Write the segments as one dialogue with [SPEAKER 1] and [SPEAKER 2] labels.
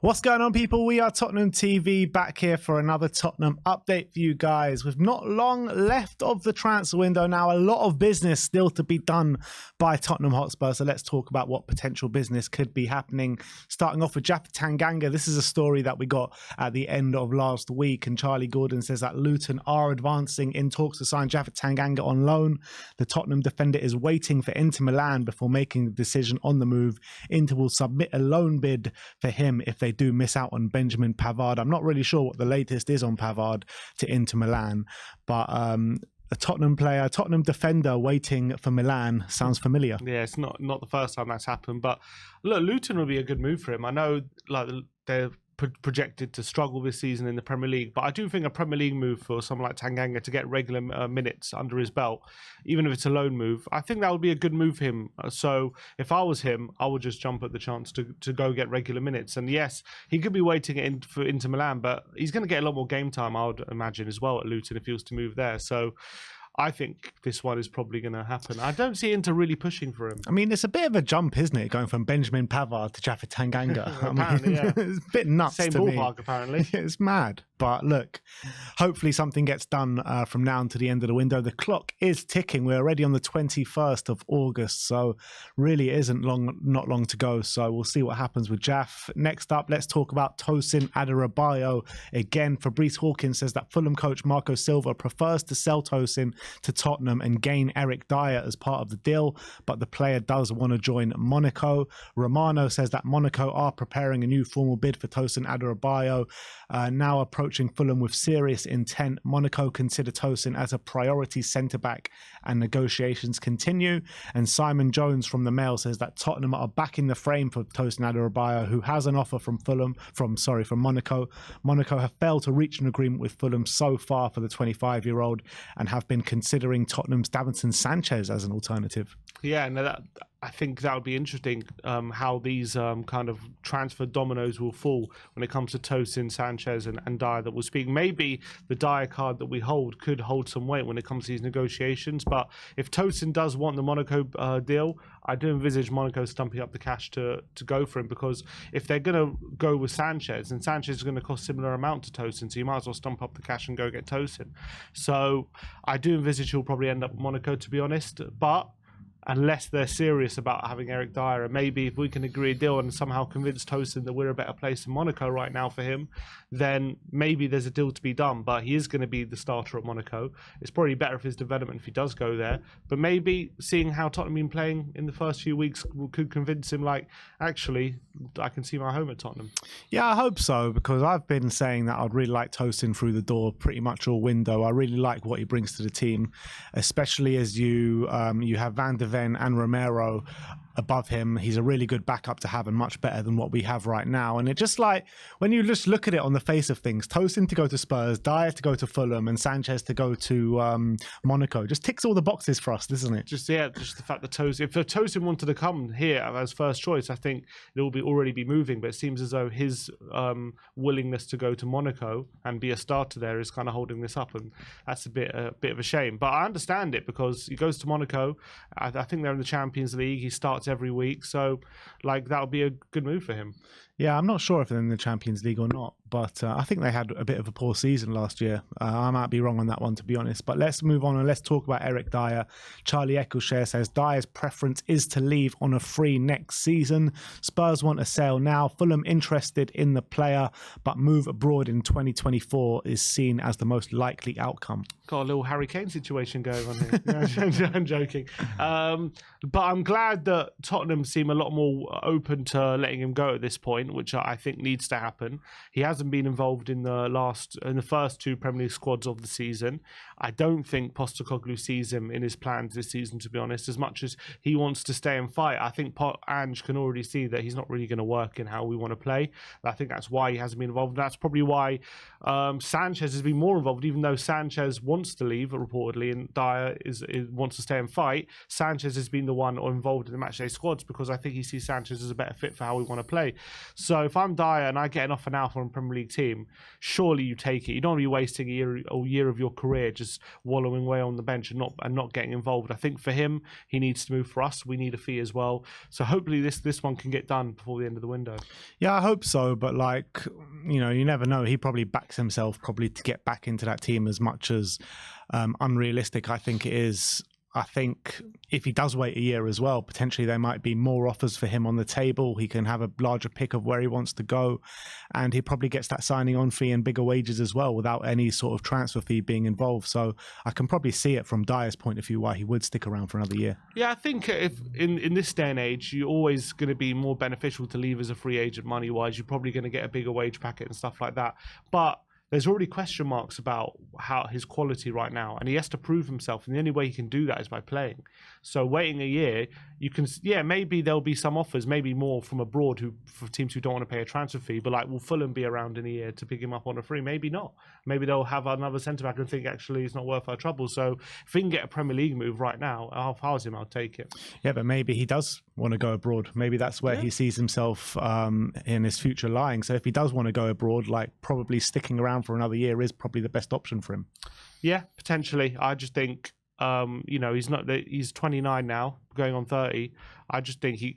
[SPEAKER 1] What's going on, people? We are Tottenham TV, back here for another Tottenham update for you guys. With not long left of the transfer window now, a lot of business still to be done by Tottenham Hotspur. So let's talk about what potential business could be happening. Starting off with Tanganga. This is a story that we got at the end of last week, and Charlie Gordon says that Luton are advancing in talks to sign Tanganga on loan. The Tottenham defender is waiting for Inter Milan before making the decision on the move. Inter will submit a loan bid for him if they do miss out on Benjamin Pavard. I'm not really sure what the latest is on Pavard to Inter Milan, but a Tottenham player, Tottenham defender waiting for Milan sounds familiar.
[SPEAKER 2] Yeah, it's not the first time that's happened, but look, Luton will be a good move for him. I know like they're projected to struggle this season in the Premier League, but I do think a Premier League move for someone like Tanganga to get regular minutes under his belt, even if it's a loan move, I think that would be a good move for him. So if I was him, I would just jump at the chance to go get regular minutes. And yes, he could be waiting for Inter Milan, but he's going to get a lot more game time, I would imagine, as well at Luton if he was to move there. So I think this one is probably going to happen. I don't see Inter really pushing for him.
[SPEAKER 1] I mean, it's a bit of a jump, isn't it? Going from Benjamin Pavard to Tanganga.
[SPEAKER 2] Apparently, yeah.
[SPEAKER 1] It's a bit nuts.
[SPEAKER 2] Same
[SPEAKER 1] to
[SPEAKER 2] ballpark,
[SPEAKER 1] me.
[SPEAKER 2] apparently.
[SPEAKER 1] It's mad. But look, hopefully something gets done from now until the end of the window. The clock is ticking. We're already on the 21st of August, so really it isn't not long to go. So we'll see what happens with Jaff. Next up, let's talk about Tosin To. Again, Fabrice Hawkins says that Fulham coach Marco Silva prefers to sell Tosin to Tottenham and gain Eric Dyer as part of the deal, but the player does want to join Monaco. Romano says that Monaco are preparing a new formal bid for Tosin To, now approaching Fulham with serious intent. Monaco consider Tosin as a priority centre-back and negotiations continue. And Simon Jones from the Mail says that Tottenham are back in the frame for Tosin To, who has an offer from Monaco. Monaco have failed to reach an agreement with Fulham so far for the 25-year-old and have been considering Tottenham's Davinson Sanchez as an alternative.
[SPEAKER 2] Yeah, no, I think that would be interesting, how these kind of transfer dominoes will fall when it comes to Tosin, Sanchez and Dyer that we'll speak. Maybe the Dyer card that we hold could hold some weight when it comes to these negotiations. But if Tosin does want the Monaco deal, I do envisage Monaco stumping up the cash to go for him, because if they're going to go with Sanchez, and Sanchez is going to cost similar amount to Tosin, so you might as well stump up the cash and go get Tosin. So I do envisage he'll probably end up with Monaco, to be honest. But unless they're serious about having Eric Dyer, and maybe if we can agree a deal and somehow convince Tosin that we're a better place in Monaco right now for him, then maybe there's a deal to be done. But he is going to be the starter at Monaco. It's probably better for his development if he does go there. But maybe seeing how Tottenham been playing in the first few weeks could convince him, like, actually, I can see my home at Tottenham.
[SPEAKER 1] Yeah, I hope so, because I've been saying that I'd really like Tosin through the door pretty much all window. I really like what he brings to the team, especially as you have Van de Ven and Romero above him. He's a really good backup to have and much better than what we have right now. And it just, like, when you just look at it on the face of things, Tosin to go to Spurs, Dyer to go to Fulham, and Sanchez to go to Monaco just ticks all the boxes for us, doesn't it?
[SPEAKER 2] Just the fact that if Tosin wanted to come here as first choice, I think it will already be moving. But it seems as though his willingness to go to Monaco and be a starter there is kind of holding this up, and that's a bit of a shame. But I understand it, because he goes to Monaco. I think they're in the Champions League. He starts every week, so like that would be a good move for him.
[SPEAKER 1] Yeah, I'm not sure if they're in the Champions League or not, but I think they had a bit of a poor season last year. I might be wrong on that one, to be honest. But let's move on and let's talk about Eric Dyer. Charlie Eccleshare says Dyer's preference is to leave on a free next season. Spurs want a sale now. Fulham interested in the player, but move abroad in 2024 is seen as the most likely outcome.
[SPEAKER 2] Got a little Harry Kane situation going on here. I'm joking. But I'm glad that Tottenham seem a lot more open to letting him go at this point, which I think needs to happen. He hasn't been involved in the first two Premier League squads of the season. I don't think Postecoglou sees him in his plans this season, to be honest. As much as he wants to stay and fight, I think Ange can already see that he's not really going to work in how we want to play. I think that's why he hasn't been involved. That's probably why Sanchez has been more involved, even though Sanchez wants to leave reportedly and Dyer wants to stay and fight. Sanchez has been the one involved in the match. Sanchez squads because I think he sees Sanchez as a better fit for how we want to play. So if I'm Dyer and I get an offer now from a Premier League team, surely you take it. You don't want to be wasting a year of your career just wallowing away on the bench and not getting involved. I think for him, he needs to move. For us, we need a fee as well. So hopefully this one can get done before the end of the window.
[SPEAKER 1] Yeah, I hope so. But like, you know, you never know. He probably backs himself probably to get back into that team as much as unrealistic I think it is. I think if he does wait a year as well, potentially there might be more offers for him on the table. He can have a larger pick of where he wants to go, and he probably gets that signing on fee and bigger wages as well without any sort of transfer fee being involved. So I can probably see it from Dyer's point of view why he would stick around for another year.
[SPEAKER 2] Yeah, I think if in this day and age, you're always going to be more beneficial to leave as a free agent money-wise. You're probably going to get a bigger wage packet and stuff like that. But there's already question marks about how his quality right now, and he has to prove himself, and the only way he can do that is by playing. So waiting a year, you can, yeah, maybe there'll be some offers, maybe more from abroad for teams who don't want to pay a transfer fee, but like, will Fulham be around in a year to pick him up on a free? Maybe not. Maybe they'll have another centre-back and think, actually, it's not worth our trouble. So if we can get a Premier League move right now, if I was him, I'll take it.
[SPEAKER 1] Yeah, but maybe he does want to go abroad. Maybe that's where he sees himself in his future lying. So if he does want to go abroad, like probably sticking around for another year is probably the best option for him.
[SPEAKER 2] Yeah, potentially. I just think, you know, he's 29 now, going on 30. I just think he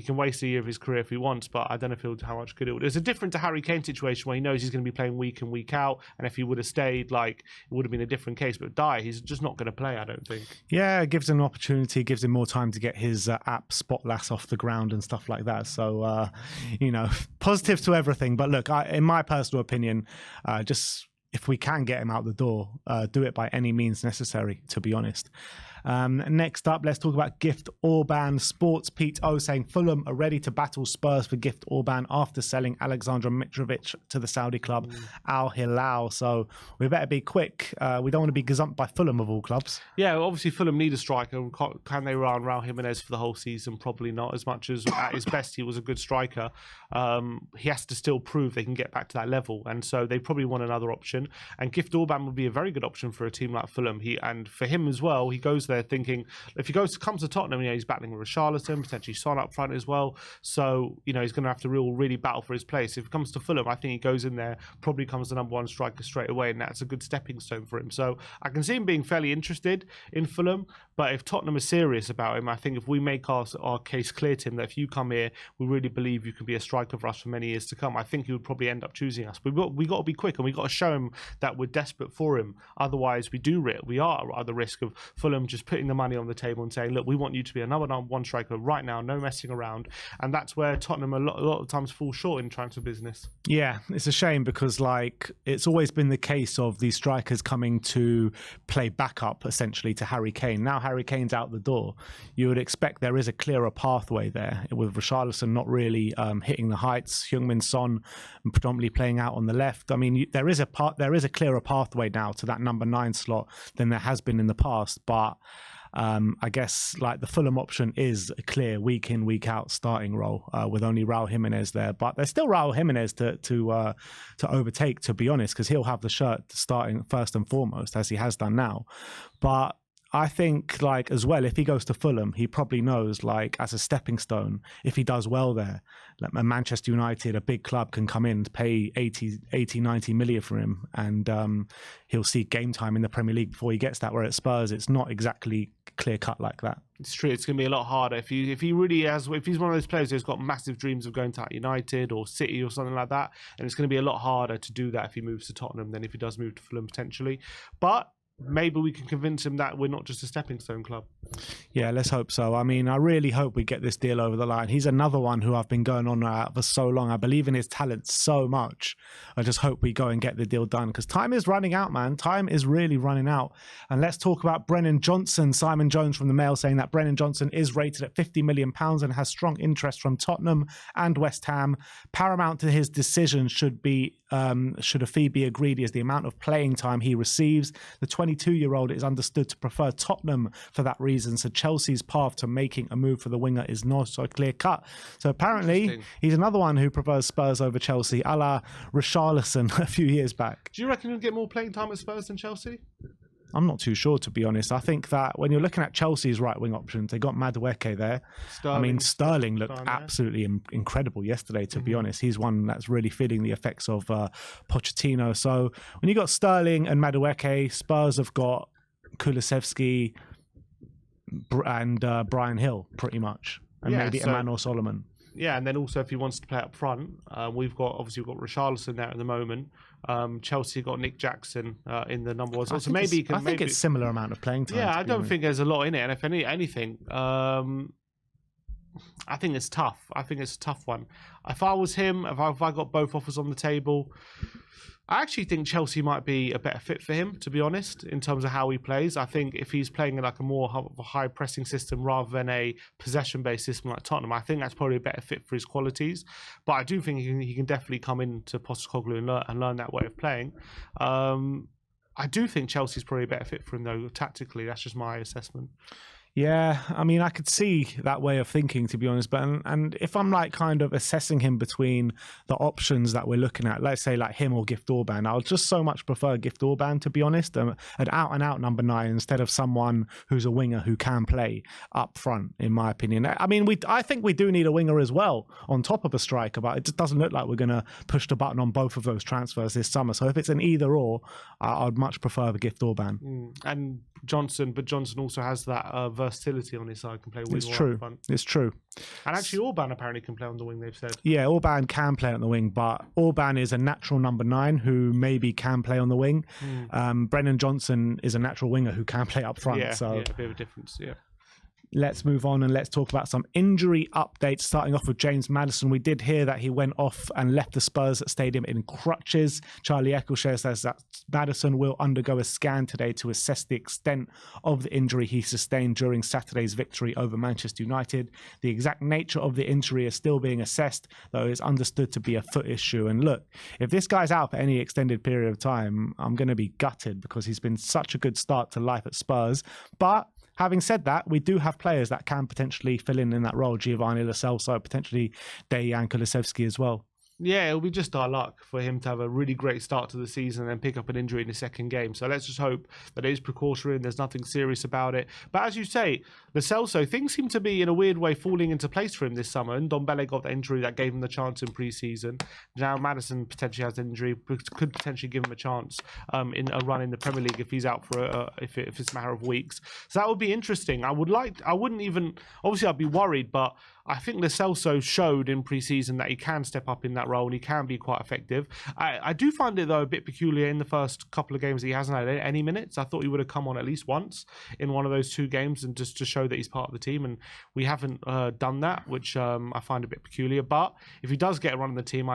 [SPEAKER 2] can waste a year of his career if he wants, but I don't know how much good it would. It's a different to Harry Kane situation where he knows he's going to be playing week in, week out, and if he would have stayed, like, it would have been a different case. But Dyer, he's just not going to play, I don't think.
[SPEAKER 1] Yeah, it gives him an opportunity, gives him more time to get his app Spotlass off the ground and stuff like that. So, you know, positives to everything. But look, in my personal opinion, just if we can get him out the door, do it by any means necessary, to be honest. Next up, let's talk about Gift Orban. Sports Pete O saying Fulham are ready to battle Spurs for Gift Orban after selling Alexander Mitrovic to the Saudi club Al Hilal. So we better be quick. We don't want to be gazumped by Fulham of all clubs.
[SPEAKER 2] Yeah, obviously Fulham need a striker. Can they rely on Raul Jimenez for the whole season? Probably not. As much as at his best he was a good striker, he has to still prove they can get back to that level, and so they probably want another option. And Gift Orban would be a very good option for a team like Fulham. And for him as well, he goes there thinking if he comes to Tottenham, you know, he's battling with Richarlison, potentially Son up front as well. So, you know, he's going to have to really battle for his place. If it comes to Fulham, I think he goes in there, probably becomes the number one striker straight away, and that's a good stepping stone for him. So I can see him being fairly interested in Fulham, but if Tottenham is serious about him, I think if we make our case clear to him that if you come here, we really believe you can be a striker for us for many years to come, I think he would probably end up choosing us. But we got to be quick, and we got to show him that we're desperate for him. Otherwise, we are at the risk of Fulham just putting the money on the table and saying, look, we want you to be a number one striker right now, no messing around. And that's where Tottenham a lot of times fall short in transfer business.
[SPEAKER 1] Yeah, it's a shame because, like, it's always been the case of these strikers coming to play backup essentially to Harry Kane. Now Harry Kane's out the door, you would expect there is a clearer pathway there, with Richarlison not really hitting the heights, Heung-min Son predominantly playing out on the left. I mean, there is a clearer pathway now to that number 9 slot than there has been in the past, but I guess like the Fulham option is a clear week in, week out starting role with only Raul Jimenez there. But there's still Raul Jimenez to overtake, to be honest, because he'll have the shirt starting first and foremost, as he has done now. But I think, like, as well, if he goes to Fulham, he probably knows, like, as a stepping stone, if he does well there, like Manchester United, a big club, can come in, pay 90 million for him, and he'll see game time in the Premier League before he gets that, where at Spurs, it's not exactly clear cut like that.
[SPEAKER 2] It's true. It's going to be a lot harder if he really has. If he's one of those players who's got massive dreams of going to United or City or something like that, and it's going to be a lot harder to do that if he moves to Tottenham than if he does move to Fulham potentially. But maybe we can convince him that we're not just a stepping stone club.
[SPEAKER 1] Yeah, let's hope so. I mean, I really hope we get this deal over the line. He's another one who I've been going on for so long. I believe in his talent so much. I just hope we go and get the deal done, because time is running out, man. Time is really running out. And let's talk about Brennan Johnson. Simon Jones from the Mail saying that Brennan Johnson is rated at £50 million and has strong interest from Tottenham and West Ham. Paramount to his decision should a fee be agreed is the amount of playing time he receives. The 22-year-old is understood to prefer Tottenham for that reason, so Chelsea's path to making a move for the winger is not so clear-cut. So apparently he's another one who prefers Spurs over Chelsea, a la Richarlison a few years back.
[SPEAKER 2] Do you reckon he'll get more playing time at Spurs than Chelsea?
[SPEAKER 1] I'm not too sure, to be honest. I think that when you're looking at Chelsea's right wing options, they got Madueke there. Sterling looked absolutely incredible yesterday, to be honest. He's one that's really feeling the effects of Pochettino. So when you got Sterling and Madueke, Spurs have got Kulusevski and Brian Hill, pretty much. And maybe Emmanuel Solomon.
[SPEAKER 2] Yeah, and then also if he wants to play up front, we've got Richarlison there at the moment. Chelsea got Nick Jackson in the number one. So maybe he can.
[SPEAKER 1] I think it's similar amount of playing time.
[SPEAKER 2] Yeah, I don't think there's a lot in it. And if anything, I think it's tough. I think it's a tough one. If I was him, if I got both offers on the table, I actually think Chelsea might be a better fit for him, to be honest, in terms of how he plays. I think if he's playing in like a more high pressing system rather than a possession based system like Tottenham, I think that's probably a better fit for his qualities. But I do think he can definitely come into Postecoglou and learn that way of playing. I do think Chelsea's probably a better fit for him though, tactically. That's just my assessment.
[SPEAKER 1] Yeah, I mean, I could see that way of thinking, to be honest. But and if I'm like kind of assessing him between the options that we're looking at, let's say like him or Gift Orban, I'll just so much prefer Gift Orban, to be honest, an out and out number 9 instead of someone who's a winger who can play up front, in my opinion. I mean, I think we do need a winger as well on top of a striker, but it just doesn't look like we're going to push the button on both of those transfers this summer. So if it's an either or, I'd much prefer the Gift Orban.
[SPEAKER 2] And Johnson also has that versatility on his side, can play wing.
[SPEAKER 1] It's true.
[SPEAKER 2] And actually Orban apparently can play on the wing, they've said.
[SPEAKER 1] Yeah, Orban can play on the wing, but Orban is a natural number 9 who maybe can play on the wing. Brennan Johnson is a natural winger who can play up front.
[SPEAKER 2] A bit of a difference, yeah.
[SPEAKER 1] Let's move on and let's talk about some injury updates, starting off with James Maddison. We did hear that he went off and left the Spurs stadium in crutches. Charlie Eccleshare says that Maddison will undergo a scan today to assess the extent of the injury he sustained during Saturday's victory over Manchester United. The exact nature of the injury is still being assessed, though it's understood to be a foot issue. And look, if this guy's out for any extended period of time, I'm going to be gutted because he's been such a good start to life at Spurs. But having said that, we do have players that can potentially fill in that role. Giovanni Lo Celso, potentially Dyer and Kulusevski as well.
[SPEAKER 2] Yeah, it'll be just our luck for him to have a really great start to the season and then pick up an injury in the second game. So let's just hope that it is precautionary and there's nothing serious about it. But as you say, Lo Celso, things seem to be in a weird way falling into place for him this summer. And Ndombele got the injury that gave him the chance in pre-season. Now Maddison potentially has an injury, could potentially give him a chance in a run in the Premier League if he's out for if it's a matter of weeks. So that would be interesting. Obviously I'd be worried, but I think Lo Celso showed in pre-season that he can step up in that role and he can be quite effective. I do find it, though, a bit peculiar in the first couple of games that he hasn't had any minutes. I thought he would have come on at least once in one of those 2 games and just to show that he's part of the team, and we haven't done that, which I find a bit peculiar. But if he does get a run in the team,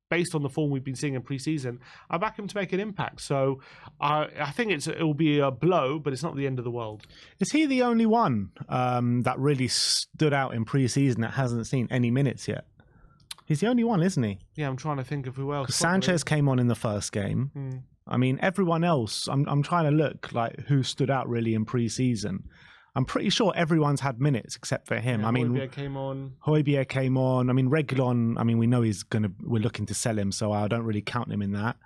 [SPEAKER 2] based on the form we've been seeing in pre-season, I back him to make an impact. So I think it will be a blow, but it's not the end of the world.
[SPEAKER 1] Is he the only one that really stood out in pre-season that hasn't seen any minutes yet? He's the only one, isn't he?
[SPEAKER 2] Yeah, I'm trying to think of who else.
[SPEAKER 1] Sanchez came on in the first game. I mean, everyone else, I'm trying to look like who stood out really in pre-season. I'm pretty sure everyone's had minutes except for him.
[SPEAKER 2] Yeah,
[SPEAKER 1] I mean,
[SPEAKER 2] Højbjerg came on.
[SPEAKER 1] Højbjerg came on. I mean, Reguilon, I mean, we know we're looking to sell him, so I don't really count him in that.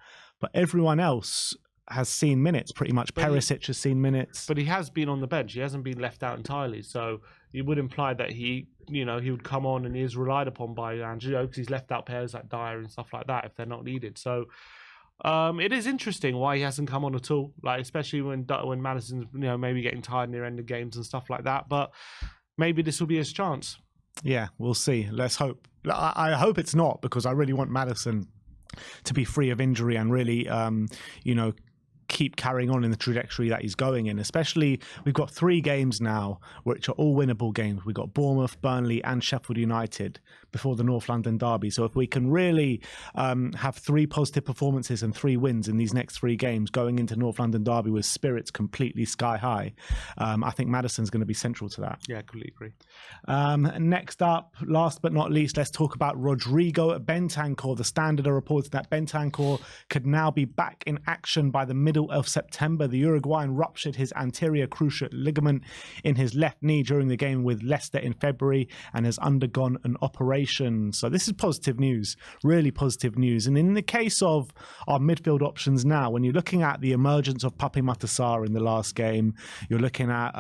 [SPEAKER 1] But everyone else has seen minutes pretty much. Perisic has seen minutes.
[SPEAKER 2] But he has been on the bench. He hasn't been left out entirely. So it would imply that he would come on and he is relied upon by Angelo because he's left out players like Dyer and stuff like that if they're not needed. So it is interesting why he hasn't come on at all, like especially when Maddison's maybe getting tired near end of games and stuff like that. But maybe this will be his chance.
[SPEAKER 1] Yeah, we'll see. Let's hope. I hope it's not, because I really want Maddison to be free of injury and really, keep carrying on in the trajectory that he's going in. Especially, we've got 3 games now which are all winnable games. We've got Bournemouth, Burnley and Sheffield United before the North London derby. So if we can really have 3 positive performances and 3 wins in these next 3 games going into North London derby with spirits completely sky high, I think Maddison's going to be central to that.
[SPEAKER 2] Yeah, I completely agree.
[SPEAKER 1] Next up, last but not least, let's talk about Rodrigo Bentancur. The Standard are reporting that Bentancur could now be back in action by the middle middle of September. The Uruguayan ruptured his anterior cruciate ligament in his left knee during the game with Leicester in February and has undergone an operation. So this is positive news, really positive news. And in the case of our midfield options now, when you're looking at the emergence of Pape Matar in the last game, you're looking at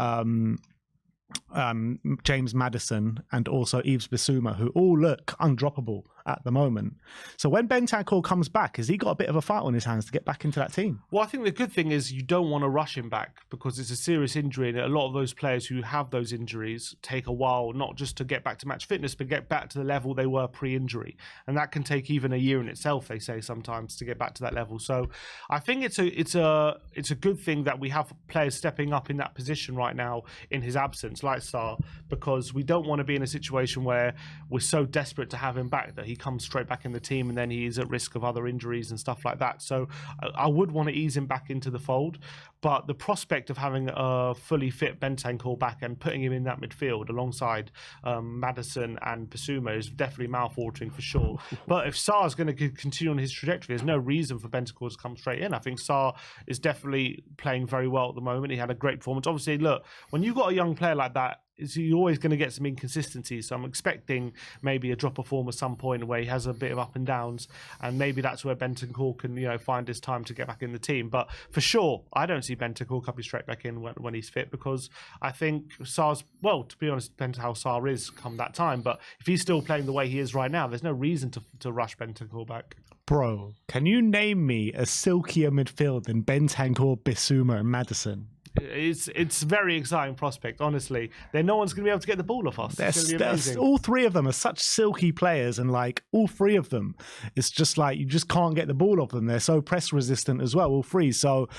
[SPEAKER 1] James Maddison and also Yves Bissouma, who all look undroppable at the moment. So when Bentancur comes back, has he got a bit of a fight on his hands to get back into that team?
[SPEAKER 2] Well, I think the good thing is you don't want to rush him back because it's a serious injury, and a lot of those players who have those injuries take a while, not just to get back to match fitness, but get back to the level they were pre-injury, and that can take even a year in itself, they say sometimes, to get back to that level. So I think it's a good thing that we have players stepping up in that position right now in his absence, like Sarr, because we don't want to be in a situation where we're so desperate to have him back that he comes straight back in the team and then he is at risk of other injuries and stuff like that. So I would want to ease him back into the fold, but the prospect of having a fully fit Bentancur back and putting him in that midfield alongside Maddison and Bissouma is definitely mouth-watering for sure. But if Sarr is going to continue on his trajectory, there's no reason for Bentancur to come straight in. I think Sarr is definitely playing very well at the moment. He had a great performance. Obviously, look, when you've got a young player like that, you're always going to get some inconsistencies. So I'm expecting maybe a drop of form at some point where he has a bit of up and downs, and maybe that's where Bentancur can, find his time to get back in the team. But for sure, I don't see Bentancur coming straight back in when he's fit, because I think Sarr's, well, to be honest, depends how Sarr is come that time. But if he's still playing the way he is right now, there's no reason to rush Bentancur back.
[SPEAKER 1] Bro, can you name me a silkier midfield than Bentancur, Bissouma and Maddison?
[SPEAKER 2] It's a very exciting prospect, honestly. Then no one's going to be able to get the ball off us.
[SPEAKER 1] All three of them are such silky players, and all three of them, it's just like you just can't get the ball off them. They're so press resistant as well, all three. So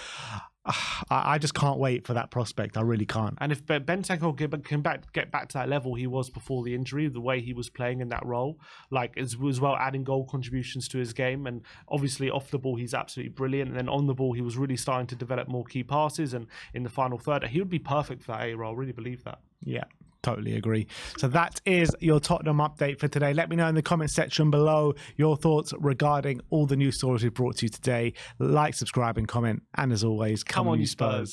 [SPEAKER 1] I just can't wait for that prospect. I really can't.
[SPEAKER 2] And if Bentancur can get back to that level he was before the injury, the way he was playing in that role, as well adding goal contributions to his game, and obviously off the ball he's absolutely brilliant, and then on the ball he was really starting to develop more key passes, and in the final third he would be perfect for that A role. I really believe that.
[SPEAKER 1] Yeah. Totally agree. So that is your Tottenham update for today. Let me know in the comment section below your thoughts regarding all the news stories we brought to you today. Like, subscribe and comment. And as always, come on you Spurs.